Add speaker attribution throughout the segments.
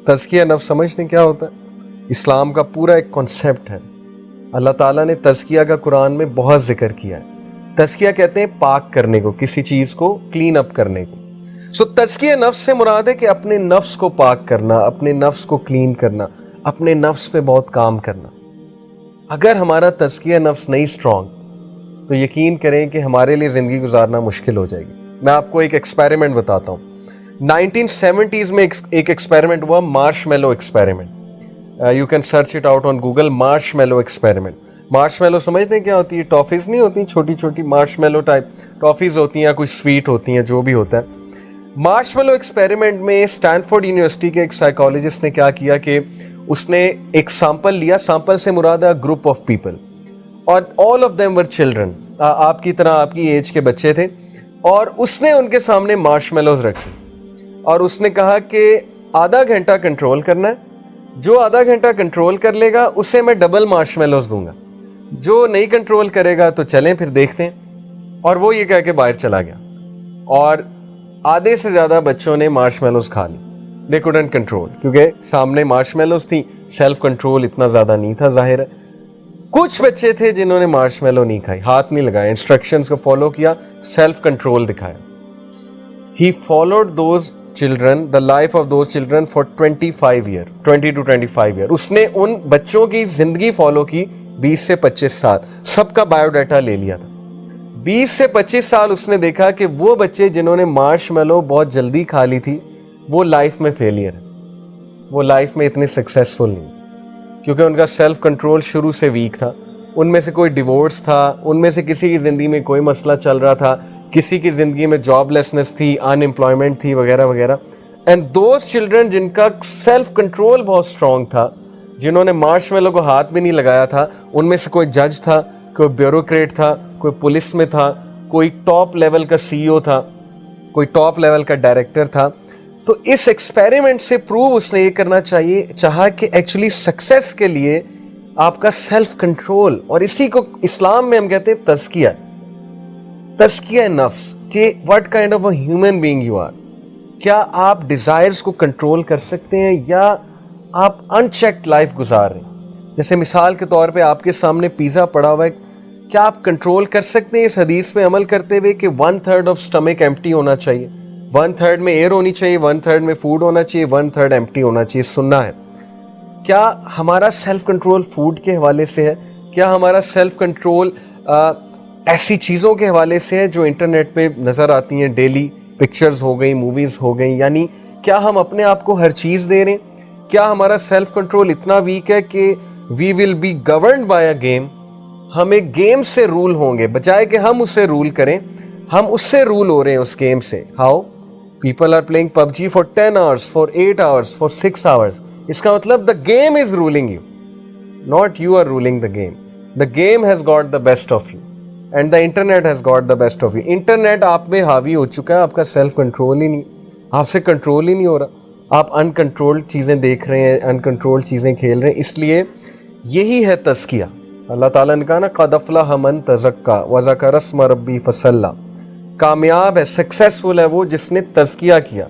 Speaker 1: تزکیہ نفس سمجھتے ہیں کیا ہوتا ہے؟ اسلام کا پورا ایک کانسیپٹ ہے. اللہ تعالیٰ نے تزکیہ کا قرآن میں بہت ذکر کیا ہے. تزکیہ کہتے ہیں پاک کرنے کو، کسی چیز کو کلین اپ کرنے کو. تزکیہ نفس سے مراد ہے کہ اپنے نفس کو پاک کرنا، اپنے نفس کو کلین کرنا، اپنے نفس پہ بہت کام کرنا. اگر ہمارا تزکیہ نفس نہیں اسٹرانگ تو یقین کریں کہ ہمارے لیے زندگی گزارنا مشکل ہو جائے گی. میں آپ کو ایک ایکسپیریمنٹ بتاتا ہوں. 1970s میں ایک ایکسپیریمنٹ ہوا، marshmallow experiment. You can search it out on Google, marshmallow experiment. Marshmallow سمجھتے ہیں کیا ہوتی ہے؟ ٹافیز نہیں ہوتی چھوٹی چھوٹی مارش میلو ٹائپ ٹافیز ہوتی ہیں، یا کوئی سویٹ ہوتی ہیں، جو بھی ہوتا ہے. مارش میلو ایکسپیریمنٹ میں اسٹینفورڈ یونیورسٹی کے ایک سائیکالوجسٹ نے کیا کیا کہ اس نے ایک سیمپل لیا. سیمپل سے مراد ہے گروپ آف پیپل، اور all of them were children, آپ کی طرح آپ کی ایج کے بچے تھے. اور اس نے ان کے سامنے مارش میلوز رکھی اور اس نے کہا کہ آدھا گھنٹہ کنٹرول کرنا ہے، جو آدھا گھنٹہ کنٹرول کر لے گا اسے میں ڈبل مارش میلوز دوں گا، جو نہیں کنٹرول کرے گا تو چلیں پھر دیکھتے ہیں. اور وہ یہ کہہ کے باہر چلا گیا، اور آدھے سے زیادہ بچوں نے مارش میلوز کھا لی. دے کوڈنٹ کنٹرول، کیونکہ سامنے مارش میلوز تھی، سیلف کنٹرول اتنا زیادہ نہیں تھا ظاہر ہے. کچھ بچے تھے جنہوں نے مارش میلو نہیں کھائی، ہاتھ نہیں لگایا، انسٹرکشنز کو فالو کیا، سیلف کنٹرول دکھایا. He followed those children, the life of those children for 25 years, 20 to 25 years. اس نے ان بچوں کی زندگی فالو کی 20 سے 25 سال. سب کا بایو ڈیٹا لے لیا تھا. 20 سے 25 سال اس نے دیکھا کہ وہ بچے جنہوں نے مارش میلو بہت جلدی کھا لی تھی وہ لائف میں فیلئر ہے، وہ لائف میں اتنے سکسیسفل نہیں، کیونکہ ان کا سیلف کنٹرول شروع سے ویک تھا. ان میں سے کوئی ڈیورس تھا، ان میں سے کسی کی زندگی میں کوئی مسئلہ چل رہا تھا، کسی کی زندگی میں جاب لیسنس تھی، ان امپلائمنٹ تھی، وغیرہ وغیرہ. اینڈ دوز چلڈرن جن کا سیلف کنٹرول بہت اسٹرانگ تھا، جنہوں نے مارش میلو کو ہاتھ بھی نہیں لگایا تھا، ان میں سے کوئی جج تھا، کوئی بیوروکریٹ تھا، کوئی پولیس میں تھا، کوئی ٹاپ لیول کا CEO تھا، کوئی ٹاپ لیول کا ڈائریکٹر تھا. تو اس ایکسپیریمنٹ سے پروو اس نے یہ کرنا چاہا کہ ایکچولی سکسیس کے لیے آپ کا سیلف کنٹرول، اور اسی کو اسلام میں ہم کہتے ہیں تزکیہ، تزکیہ نفس، کہ what kind of a human being you are. کیا آپ ڈیزائرز کو کنٹرول کر سکتے ہیں یا آپ ان چیکڈ لائف گزار رہے ہیں؟ جیسے مثال کے طور پہ آپ کے سامنے پیزا پڑا ہوا ہے، کیا آپ کنٹرول کر سکتے ہیں اس حدیث میں عمل کرتے ہوئے کہ 1/3 آف سٹمک ایمپٹی ہونا چاہیے، 1/3 میں ایئر ہونی چاہیے، 1/3 میں فوڈ ہونا چاہیے، 1/3 ایمپٹی ہونا چاہیے؟ سننا ہے. کیا ہمارا سیلف کنٹرول فوڈ کے حوالے سے ہے؟ کیا ہمارا سیلف کنٹرول ایسی چیزوں کے حوالے سے ہے جو انٹرنیٹ پہ نظر آتی ہیں ڈیلی؟ پکچرز ہو گئیں، موویز ہو گئیں، یعنی کیا ہم اپنے آپ کو ہر چیز دے رہے ہیں؟ کیا ہمارا سیلف کنٹرول اتنا ویک ہے کہ we will be governed by a game? ہم ایک گیم سے رول ہوں گے، بجائے کہ ہم اسے رول کریں، ہم اس سے رول ہو رہے ہیں، اس گیم سے. How people are playing PUBG for 10 hours, for 8 hours, for 6 hours. اس کا مطلب the game is ruling you, not you are ruling the game. The game has got the best of you and the internet has got the best of you. Internet آپ میں حاوی ہو چکا ہے، آپ کا self control ہی نہیں، آپ سے کنٹرول ہی نہیں ہو رہا، آپ ان کنٹرول چیزیں دیکھ رہے ہیں، ان کنٹرول چیزیں کھیل رہے ہیں. اس لیے یہی ہے تزکیہ. اللہ تعالیٰ نے کہا نا قد افلح من تزکیٰ وذکر اسم ربہ فصلی. کامیاب ہے، سکسیسفل ہے وہ جس نے تزکیہ کیا،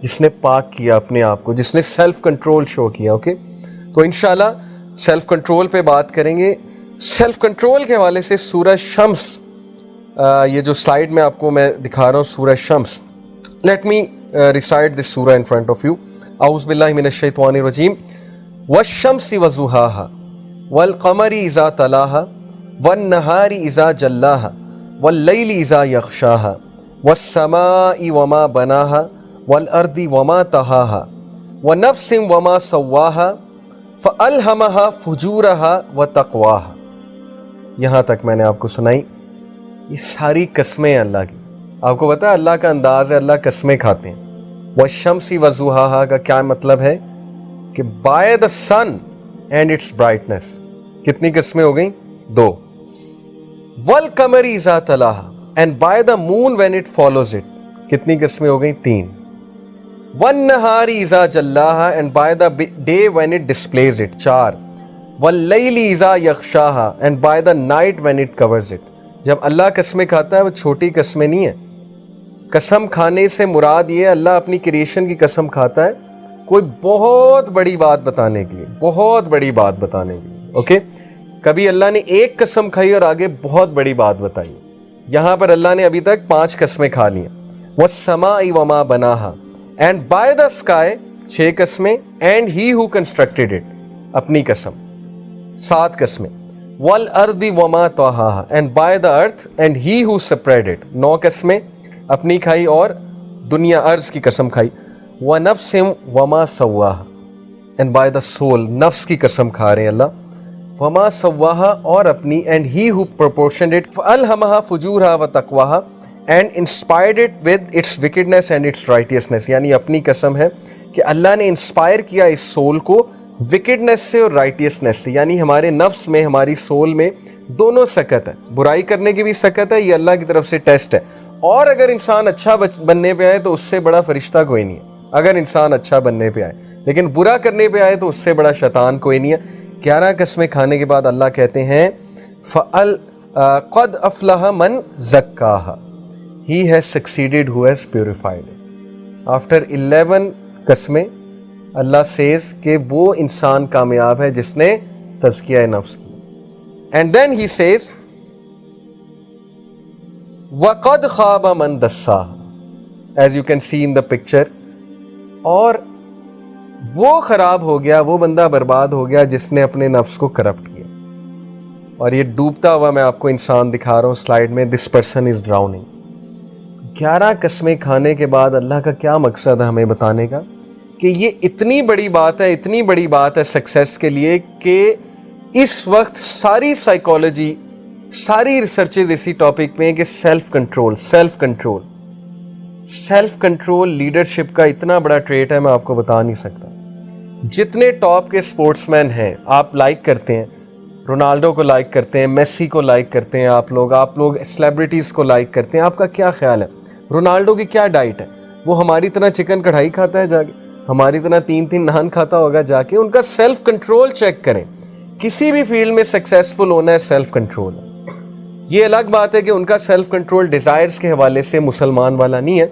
Speaker 1: جس نے پاک کیا اپنے آپ کو، جس نے سیلف کنٹرول شو کیا. اوکے، تو انشاءاللہ سیلف کنٹرول پہ بات کریں گے. سیلف کنٹرول کے حوالے سے سورہ شمس، یہ جو سلائیڈ میں آپ کو میں دکھا رہا ہوں سورہ شمس. لیٹ می ریسائٹ دس سورہ ان فرنٹ آف یو. اعوذ باللہ من الشیطان الرجیم. والشمس وضحاها والقمر اذا تلاها والنہار اذا جلاها واللیل اذا یغشاها والسماء وما بناها والارض وما طحاها ونفس وما سواها فألہمها فجورها وتقواها. یہاں تک میں نے آپ کو سنائی. یہ ساری قسمیں ہیں اللہ کی. آپ کو پتا ہے اللہ کا انداز ہے، اللہ قسمیں کھاتے ہیں. والشمس وضحاها کا کیا مطلب ہے؟ کہ by the sun and its brightness. کتنی قسمیں ہو گئیں؟ 2. والقمر اذا تلاها and by the moon when it follows it. کتنی قسمیں ہو گئیں؟ 3. والنہار اذا جلاها and by the day when it displays it. 4. واللیل اذا یغشاها and by the night when it covers it. جب اللہ قسمیں کھاتا ہے وہ چھوٹی قسمیں نہیں ہیں. قسم کھانے سے مراد یہ اللہ اپنی کریشن کی قسم کھاتا ہے کوئی بہت بڑی بات بتانے کے لیے، بہت بڑی بات بتانے کے لیے. اوکے، کبھی اللہ نے ایک قسم کھائی اور آگے بہت بڑی بات بتائی. یہاں پر اللہ نے ابھی تک 5 قسمیں کھا لی ہیں. وَالسَّمَاءِ وَمَا بَنَاهَا، اینڈ بائی دا اسکائی 6 قسمیں، and he who constructed it اپنی قسم 7 قسمیں. وَالْأَرْضِ وَمَا طَحَاهَا، and by the earth and he who spread it 9 قسمیں اپنی کھائی اور دنیا ارض کی قسم کھائی. وَنَفْسٍ وَمَا سَوَّاهَا، اینڈ بائی دا سول نفس کی قسم کھا رہے ہیں اللہ. وَمَا سَوَّاهَا اور اپنی، and he who proportioned it فَأَلْهَمَهَا فُجُورَهَا وَتَقْوَاهَا and inspired it with its wickedness and its righteousness. یعنی اپنی قسم ہے کہ اللہ نے انسپائر کیا اس سول کو وکڈنس سے اور رائٹیسنس سے. یعنی ہمارے نفس میں، ہماری سول میں دونوں سکت ہے، برائی کرنے کی بھی سکت ہے، یہ اللہ کی طرف سے ٹیسٹ ہے. اور اگر انسان اچھا بننے پہ آئے تو اس سے بڑا فرشتہ کوئی نہیں ہے. اگر انسان اچھا بننے پہ آئے، لیکن برا کرنے پہ آئے تو اس سے بڑا شیطان کوئی نہیں ہے. 11 قسمیں کھانے کے بعد اللہ کہتے ہیں قَدْ أَفْلَحَ مَنْ زَكَّاهَا، He has succeeded who has purified it. After 11 قسمیں اللہ says کہ وہ انسان کامیاب ہے جس نے تزکیہ نفس کی. And then he says وَقَدْ خَابَ مَنْ دَسَّاهَا، as you can see in the picture. اور وہ خراب ہو گیا، وہ بندہ برباد ہو گیا جس نے اپنے نفس کو کرپٹ کیا. اور یہ ڈوبتا ہوا میں آپ کو انسان دکھا رہا ہوں سلائیڈ میں. This person is ڈراؤننگ. 11 قسمیں کھانے کے بعد اللہ کا کیا مقصد ہے ہمیں بتانے کا کہ یہ اتنی بڑی بات ہے، اتنی بڑی بات ہے سکسیس کے لیے کہ اس وقت ساری سائیکالوجی، ساری ریسرچز اسی ٹاپک میں ہیں کہ self control, self control, self control leadership کا اتنا بڑا ٹریٹ ہے میں آپ کو بتا نہیں سکتا. جتنے ٹاپ کے سپورٹس مین ہیں آپ لائک کرتے ہیں، رونالڈو کو لائک کرتے ہیں، میسی کو لائک کرتے ہیں، آپ لوگ سیلیبریٹیز کو لائک کرتے ہیں. آپ کا کیا خیال ہے رونالڈو کی کیا ڈائٹ ہے؟ وہ ہماری طرح چکن کڑھائی کھاتا ہے جا کے، ہماری طرح 3 نان کھاتا ہوگا جا کے؟ ان کا سیلف کنٹرول چیک کریں. کسی بھی فیلڈ میں سکسیسفل ہونا ہے سیلف کنٹرول ہے. یہ الگ بات ہے کہ ان کا سیلف کنٹرول ڈیزائرز کے حوالے سے مسلمان والا نہیں ہے،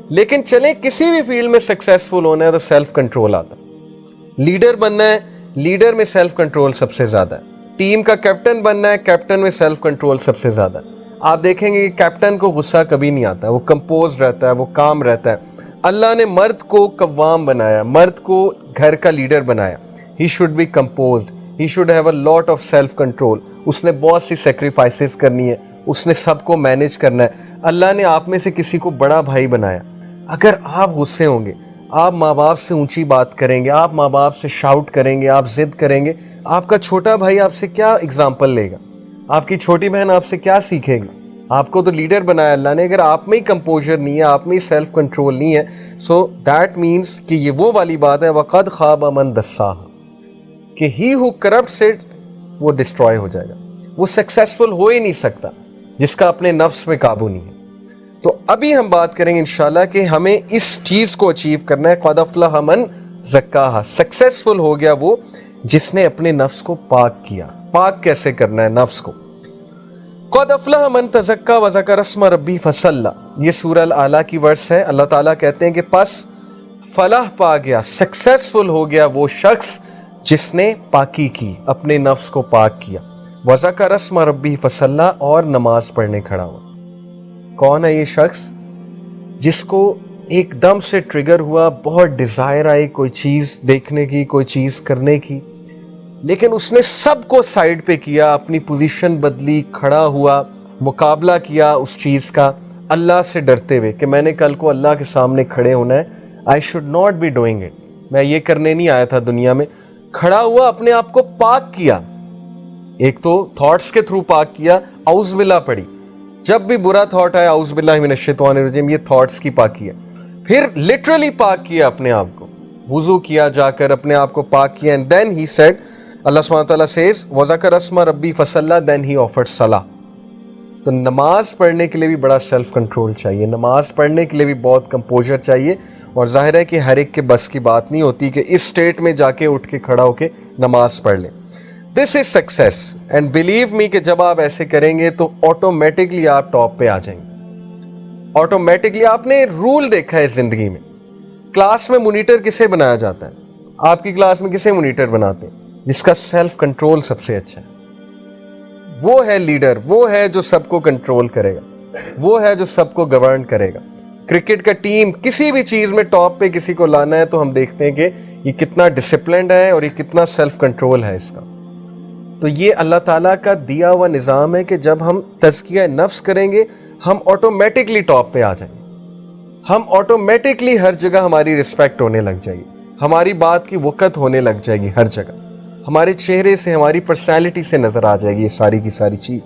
Speaker 1: لیکن چلیں کسی بھی فیلڈ میں سکسیسفل ہونا ہے تو سیلف کنٹرول آتا ہے. لیڈر بننا ہے، لیڈر میں سیلف کنٹرول سب سے زیادہ ہے. ٹیم کا کیپٹن بننا ہے، کیپٹن میں سیلف کنٹرول سب سے زیادہ ہے. آپ دیکھیں گے کہ کیپٹن کو غصہ کبھی نہیں آتا، وہ کمپوز رہتا ہے، وہ کام رہتا ہے. اللہ نے مرد کو قوام بنایا، مرد کو گھر کا لیڈر بنایا. He should be composed, he should have a lot of self control. اس نے بہت سی سیکریفائسز کرنی ہے، اس نے سب کو مینیج کرنا ہے. اللہ نے آپ میں سے کسی کو بڑا بھائی بنایا. اگر آپ غصے ہوں گے، آپ ماں باپ سے اونچی بات کریں گے، آپ ماں باپ سے شاؤٹ کریں گے، آپ ضد کریں گے، آپ کا چھوٹا بھائی آپ سے کیا اگزامپل لے گا؟ آپ کی چھوٹی بہن آپ سے کیا سیکھے گی؟ آپ کو تو لیڈر بنایا اللہ نے. اگر آپ میں ہی کمپوزر نہیں ہے، آپ میں ہی سیلف کنٹرول نہیں ہے، سو دیٹ مینس کہ یہ وہ والی بات ہے وَقَدْ خَابَ مَنْ دَسَّاهَا، کہ ہی ہو کرپٹس اٹ وہ ڈسٹروائے ہو جائے گا. وہ سکسیسفل ہو ہی نہیں سکتا جس کا اپنے نفس میں قابو نہیں ہے. تو ابھی ہم بات کریں گے انشاءاللہ کہ ہمیں اس چیز کو اچیو کرنا ہے. قَدْ أَفْلَحَ مَنْ زَكَّاهَا، سکسیسفل ہو گیا وہ جس نے اپنے نفس کو پاک کیا. پاک کیسے کرنا ہے نفس کو؟ قَدْ أَفْلَحَ مَنْ تَزَكَّىٰ وَذَكَرَ اسْمَ رَبِّهِ فَصَلَّىٰ، یہ سورہ الأعلیٰ کی ورس ہے. اللہ تعالیٰ کہتے ہیں کہ پس فلاح پا گیا، سکسیسفل ہو گیا وہ شخص جس نے پاکی کی، اپنے نفس کو پاک کیا. وَذَكَرَ اسْمَ رَبِّهِ فَصَلَّىٰ، اور نماز پڑھنے کھڑا ہوا. کون ہے یہ شخص؟ جس کو ایک دم سے ٹریگر ہوا، بہت ڈیزائر آئی کوئی چیز دیکھنے کی، کوئی چیز کرنے کی، لیکن اس نے سب کو سائیڈ پہ کیا، اپنی پوزیشن بدلی، کھڑا ہوا، مقابلہ کیا اس چیز کا اللہ سے ڈرتے ہوئے کہ میں نے کل کو اللہ کے سامنے کھڑے ہونا ہے. I should not be doing it, میں یہ کرنے نہیں آیا تھا دنیا میں. کھڑا ہوا، اپنے آپ کو پاک کیا. ایک تو تھاٹس کے تھرو پاک کیا، اعوذ باللہ پڑھی. جب بھی برا تھاٹ آیا اعوذ باللہ من الشیطان الرجیم، یہ تھاٹس کی پاکی ہے. پھر لٹرلی پاک کیا اپنے آپ کو، وضو کیا جا کر، اپنے آپ کو پاک کیا. اینڈ دین ہی سیڈ، اللہ سبحانہ تعالیٰ سیز وَذَكَرَ اسْمَ رَبِّهِ فَصَلَّىٰ، دین ہی آفرڈ صلاح. تو نماز پڑھنے کے لیے بھی بڑا سیلف کنٹرول چاہیے، نماز پڑھنے کے لیے بھی بہت کمپوزر چاہیے. اور ظاہر ہے کہ ہر ایک کے بس کی بات نہیں ہوتی کہ اس سٹیٹ میں جا کے اٹھ کے کھڑا ہو کے نماز پڑھ لیں. This is success, and believe me کہ جب آپ ایسے کریں گے تو آٹومیٹکلی آپ ٹاپ پہ آ جائیں گے. آٹومیٹکلی آپ نے رول دیکھا ہے زندگی میں، کلاس میں مونیٹر کسے بنایا جاتا ہے؟ آپ کی کلاس میں کسے مونیٹر بناتے ہیں؟ جس کا سیلف کنٹرول سب سے اچھا ہے. وہ ہے لیڈر، وہ ہے جو سب کو کنٹرول کرے گا، وہ ہے جو سب کو گورن کرے گا. کرکٹ کا ٹیم کسی بھی چیز میں ٹاپ پہ کسی کو لانا ہے تو ہم دیکھتے ہیں کہ یہ کتنا ڈسپلنڈ ہے اور یہ کتنا سیلف کنٹرول ہے اس کا. تو یہ اللہ تعالیٰ کا دیا ہوا نظام ہے کہ جب ہم تزکیہ نفس کریں گے ہم آٹومیٹکلی ٹاپ پہ آ جائیں گے. ہم آٹومیٹکلی ہر جگہ ہماری رسپیکٹ ہونے لگ جائے گی، ہماری بات کی وقت ہونے لگ جائے گی ہر جگہ، ہمارے چہرے سے، ہماری پرسنالٹی سے نظر آ جائے گی یہ ساری کی ساری چیز.